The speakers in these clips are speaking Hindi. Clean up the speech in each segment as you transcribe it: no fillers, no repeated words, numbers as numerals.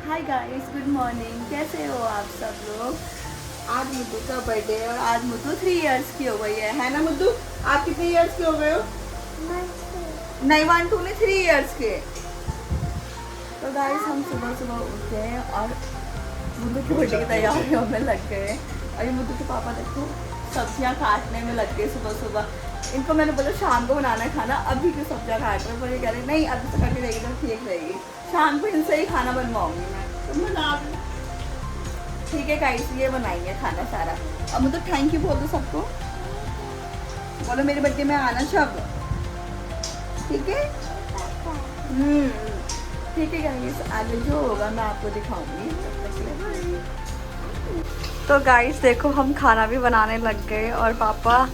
Hi guys, good morning. कैसे हो आप सब लोग? आज मुद्दू का बर्थडे है और आज मुद्दू 3 इयर्स की हो गई है ना मुद्दू? आप कितने इयर्स के हो गए हो? नहीं, 1 2 नहीं, 3 इयर्स के। तो गाइस हम सुबह सुबह उठ गए और मुद्दू की बर्थडे की तैयारियों में लग गए। और ये मुद्दू के पापा देखो सब्जियां काटने में लग गए सुबह सुबह। इनको मैंने बोला शाम को बनाना है खाना, अभी की सब्जियां काट रहे हैं, पर ये कह रहे नहीं अभी से करके देगी तो ठीक रहेगी, शाम को इनसे ही खाना बनवाऊंगी मैं। तो बना ठीक है गाइस, ये बनाएंगे खाना सारा। अब मुझे थैंक यू बोल दो सबको, बोलो मेरे बर्थडे में आना सब, ठीक है? ठीक है गाइस, आगे जो होगा मैं आपको दिखाऊंगी। तब तक के लिए बाय। तो गाइस देखो हम खाना भी बनाने लग गए और पापा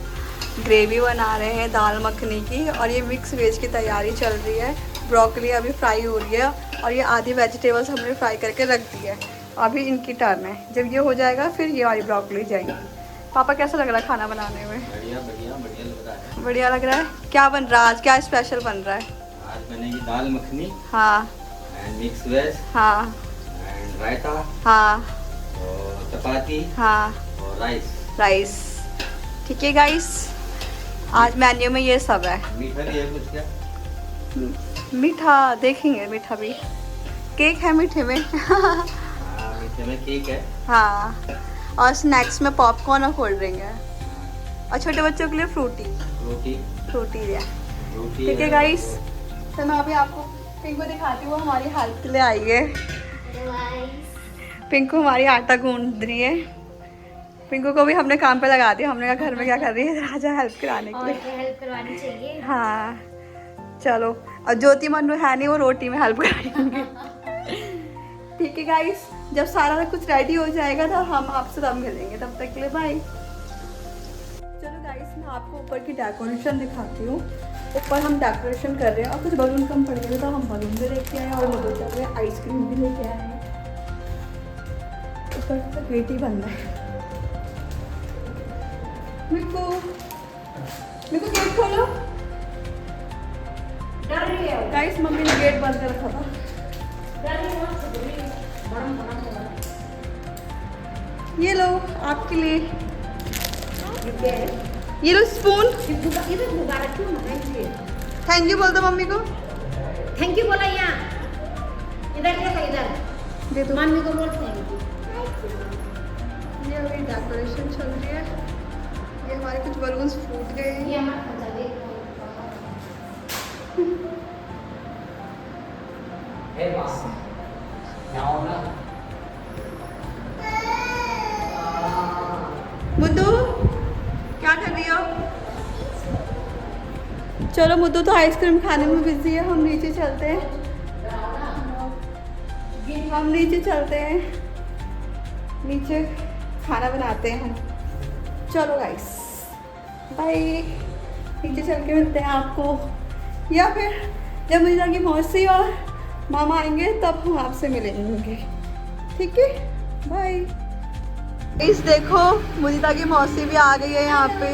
ग्रेवी बना रहे हैं दाल मखनी की, और ये मिक्स वेज की तैयारी चल रही है। ब्रोकली अभी फ्राई हो रही है और ये आधी वेजिटेबल्स हमने फ्राई करके रख दी है। अभी इनकी टर्न है, जब ये हो जाएगा फिर ये वाली ब्रोकली जाएगी। पापा कैसा लग रहा है खाना बनाने में? बढ़िया बढ़िया बढ़िया लग रहा है। बढ़िया लग रहा है। क्या बन रहा है आज, क्या स्पेशल बन रहा है? आज बनेगी दाल मखनी। हाँ एंड मिक्स वेज। हाँ एंड रायता। हाँ और चपाती। हाँ और राइस। राइस। ठीक है गाइस, आज मेन्यू में ये सब है। मीठा भी है कुछ क्या? मीठा देखेंगे, मीठा भी केक है मीठे में। हाँ, मीठे में केक है। हाँ, और स्नैक्स में पॉपकॉर्न और कोल्ड ड्रिंक है, और छोटे बच्चों के लिए फ्रूटी रोटी। फ्रूटी है। रोटी ठीक है गाइस, तो मैं अभी आपको पिंकू दिखाती हूँ, हमारी हेल्प के लिए आई है। पिंकू हमारी आटा गूंद रही है। पिंकू को भी हमने काम पे लगा दिया, हमने कहा घर में क्या कर रही है, राजा हेल्प कराने के लिए। हेल्प करवानी चाहिए। हाँ चलो, और ज्योति मनु है नहीं, वो रोटी में हेल्प कराएंगे। ठीक है गाइस, जब सारा कुछ रेडी हो जाएगा तो हम आपसे तब मिलेंगे, तब तक के लिए बाय। चलो गाइस, मैं आपको ऊपर की डेकोरेशन दिखाती हूँ। ऊपर हम डेकोरेशन कर रहे हैं और कुछ बलून कम पड़ गए तो हम बलून भी लेके आए और मदद कर रहे हैं, आइसक्रीम भी लेके आए हैं। ऊपर तो गेट ही बंद है। मिक्कू मिक्कू गेट खोलो। डर रही है। गाइस मम्मी ने गेट बंद कर रखा था। डर रही है। बड़ा ये लो आपके लिए, ये ये लो स्पून। इधर मुबारक क्यों मनाएंगे? थैंक यू बोल दो मम्मी को। थैंक यू बोला यहाँ। इधर देखो, इधर दे दो। मम्मी को बोल थैंक यू। ये अभी डेकोरेशन चल रही है। ये हमारे कुछ बलून्स फूट गए हैं। ये हमारा खर्चा देख। हे बस आओ ना। मुद्दू क्या कर रही हो? चलो मुद्दू तो आइसक्रीम खाने में बिजी है, हम नीचे चलते हैं। हम नीचे चलते हैं, नीचे खाना बनाते हैं हम। चलो गाइस बाय, नीचे चल के मिलते हैं आपको, या फिर जब मुझे की मौसी और मामा आएंगे तब हम आपसे मिलेंगे। ठीक है, बाय। इस देखो मुदिता की मौसी भी आ गई है यहाँ पे।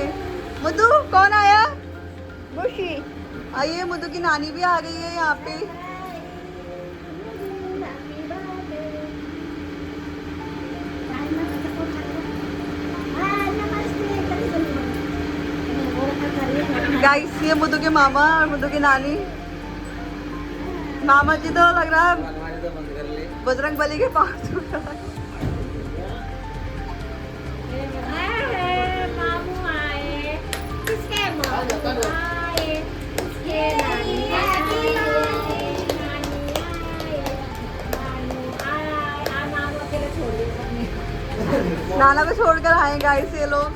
मुद्दू कौन आया? मुशी। आइए, मुद्दू की नानी भी आ गई है यहाँ पे। गाइस ये मुद्दू के मामा और मुद्दू की नानी। मामा जी तो लग रहा है बजरंग बली के पास छूट रहा है। मामू आए, किसके मामू आए, किसके नानी आए, नानी आए, मामू अकेले छोड़ दिए। नाना को छोड़कर आए गाइस ये लोग।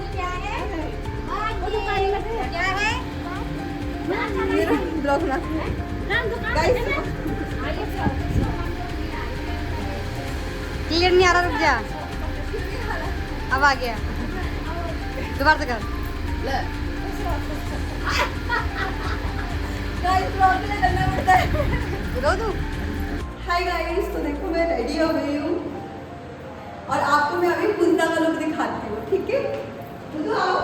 क्या है? क्या है? ये ब्लॉग ना गाइस, क्लियर नहीं आ रहा, रुक जा। अब आ गया, दोबारा से कर। गाइस ब्लॉग के लिए करना पड़ता है। रो दो। हाय गाइस, तो देखो मैं रेडी हो गई हूँ और आपको मैं अभी कुंता का लुक दिखाती हूँ, ठीक है? तो आओ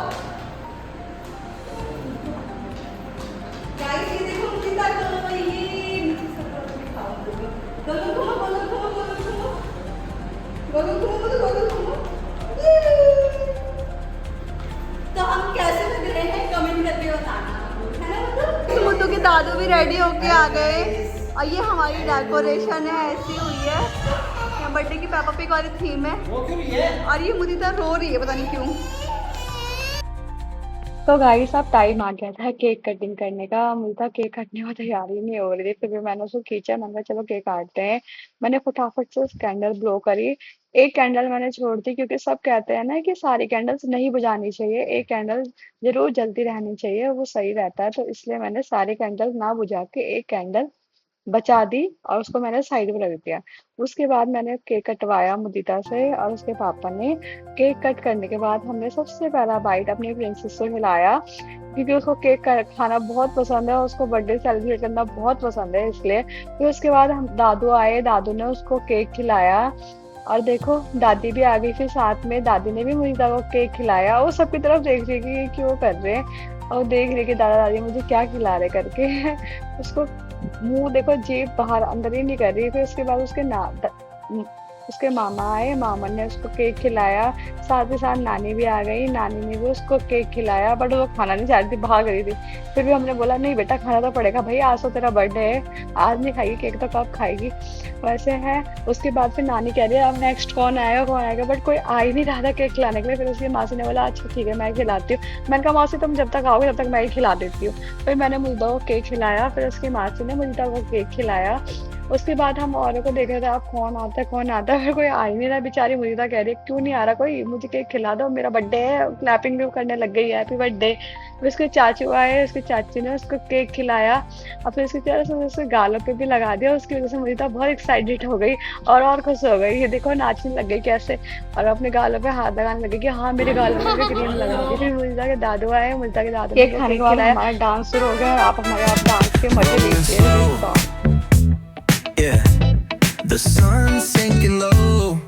गाइस, ये देखो कुंता का लुक है, ये नीचे सब लोग दिखाओ। बोलो तो हम कैसे लग रहे हैं कमेंट करके बताना, है ना। मुद्दू के दादू भी रेडी होके आ गए और ये हमारी डेकोरेशन है, ऐसी हुई है बर्थडे की पेपा पिग वाली थीम है। और ये मुदीता रो रही है, पता नहीं क्यों। तो गाइस अब टाइम आ गया था केक कटिंग करने का। मुझे केक कटने में तैयारी नहीं हो रही थी, फिर भी मैंने उसको खींचा, मैंने कहा चलो केक काटते हैं। मैंने फटाफट से उस कैंडल ब्लो करी। एक कैंडल मैंने छोड़ दी क्योंकि सब कहते हैं ना कि सारी कैंडल्स नहीं बुझानी चाहिए, एक कैंडल जरूर जलती रहनी चाहिए, वो सही रहता है। तो इसलिए मैंने सारी कैंडल ना बुझा के एक कैंडल बचा दी और उसको मैंने साइड में रख दिया। उसके बाद मैंने केक कटवाया मुदिता से और उसके पापा ने। केक कट करने के बाद हमने सबसे पहला बाइट अपनी प्रिंसेस को खिलाया क्योंकि उसको खाना बहुत पसंद है और उसको बर्थडे सेलिब्रेट करना बहुत पसंद है, इसलिए। फिर उसके बाद हम दादू आए, दादू ने उसको केक खिलाया और देखो दादी भी आ गई फिर साथ में। दादी ने भी मुदिता को केक खिलाया। वो सबकी तरफ देख रही कि ये क्यों कर रहे हैं और देख रही कि दादा दादी मुझे क्या खिला रहे करके। उसको मुंह देखो, जेब बाहर अंदर ही नहीं कर रही। फिर उसके बाद उसके मामा आए, मामा ने उसको केक खिलाया। साथ ही साथ नानी भी आ गई, नानी ने भी उसको केक खिलाया, बट वो खाना नहीं चाह रही थी, भाग रही थी। फिर भी हमने बोला नहीं बेटा खाना तो पड़ेगा भाई, आज तो तेरा बर्थडे है, आज नहीं खाएगी केक तो कब खाएगी, वैसे है। उसके बाद फिर नानी कह रही है अब नेक्स्ट कौन आएगा, बट कोई आ ही नहीं रहा था केक खिलाने के लिए। फिर उसकी मासी ने बोला अच्छा ठीक है मैं खिलाती हूँ। मैंने कहा मासी तुम जब तक आओगे तब तक मैं ही खिला देती हूँ। फिर मैंने मुझे को केक खिलाया, फिर उसकी मासी ने मुझे को केक खिलाया। उसके बाद हम औरों को देख रहे थे अब कौन आता है, फिर कोई आ ही नहीं रहा। बेचारी मुझे कह रही है क्यों नहीं आ रहा कोई, मुझे केक खिला दो, मेरा बर्थडे है। क्लैपिंग भी करने लग गई है हैप्पी बर्थडे। फिर उसके चाचू आए, उसके चाची ने उसको केक खिलाया और फिर उसके गालों पे भी लगा दिया। उसकी वजह से मुझे बहुत एक्साइटेड हो गई और खुश हो गई। ये देखो नाचने लग गई कैसे, और अपने गालों पे हाथ लगाने लगी कि हाँ मेरे गालों में भी क्रीम लगा दी। फिर मुझे के दादू आए, मुझे के दादू केक खाने के बाद हमारा डांस शुरू हो गया और आप हमारे डांस के मजे लीजिए। Yeah, the sun's sinking low.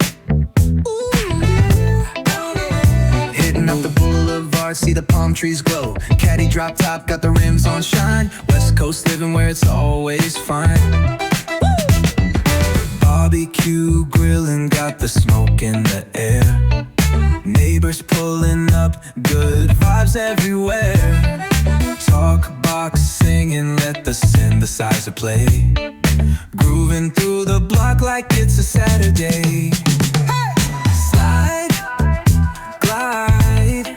Hitting up the boulevard, see the palm trees glow. Caddy drop top, got the rims on shine. West Coast living where it's always fine. Barbecue grilling, got the smoke in the air. Neighbors pulling up, good vibes everywhere. Talk box singing, let the synthesizer play. Grooving through the block like it's a Saturday. Slide, glide.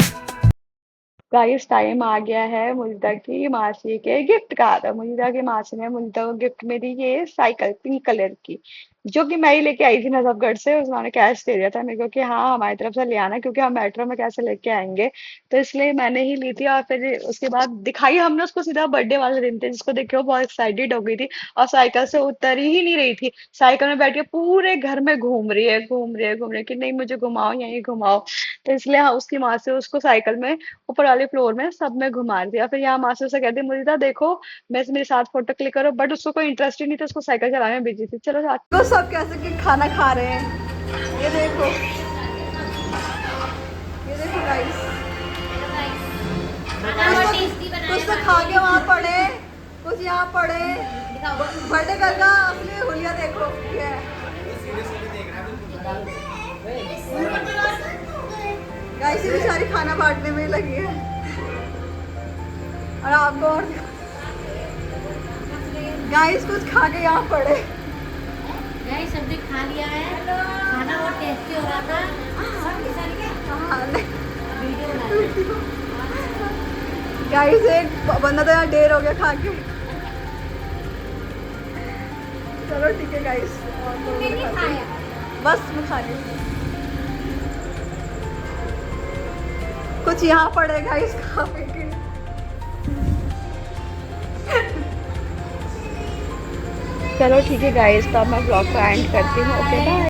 Guys time आ गया है मुझे की मासी के गिफ्ट का। तो मुझे की मासी ने मुझे को गिफ्ट में दी ये साइकिल पिंक कलर की, जो कि मैं ही लेके आई थी नजफगढ़ से। उन्होंने कैश दे दिया था मेरे को कि हाँ हमारी तरफ से ले आना, क्योंकि हम मेट्रो में कैसे लेके आएंगे, तो इसलिए मैंने ही ली थी। और फिर उसके बाद दिखाई हमने उसको सीधा बर्थडे वाले दिन थे, जिसको देख के वो बहुत एक्साइटेड हो गई थी और साइकिल से उतर ही नहीं रही थी। साइकिल में बैठ के पूरे घर में घूम रही है कि नहीं मुझे घुमाओ, यहीं घुमाओ। तो इसलिए हाँ, उसकी माँ से उसको साइकिल में ऊपर वाले फ्लोर में सब में घुमा दिया। फिर यहाँ माँ से उसे कहती मुझे देखो मेरे साथ फोटो क्लिक करो, बट उसको कोई इंटरेस्ट ही नहीं था, उसको साइकिल चलाने में बिजी थी। चलो तो सब कैसे कि खाना खा रहे हैं, ये देखो गाइस, कुछ तो खा के वहाँ पड़े, कुछ यहाँ पड़े। बर्थडे गर्ल का असली हुलिया देखो ये गाइस, ये बेचारी खाना बांटने में ही लगी है और आपको और गाइस कुछ खा के यहाँ पड़े। गाइस सब्जी खा लिया है, खाना बहुत टेस्टी हो रहा था। गाइस एक बंदा तो यहाँ ढेर हो गया खा के। चलो ठीक है गाइस, बस मैं खा ली। कुछ यहाँ पड़े गाइस खा पी के। चलो ठीक है गाइस, तो अब मैं ब्लॉग को एंड करती हूँ। Okay bye.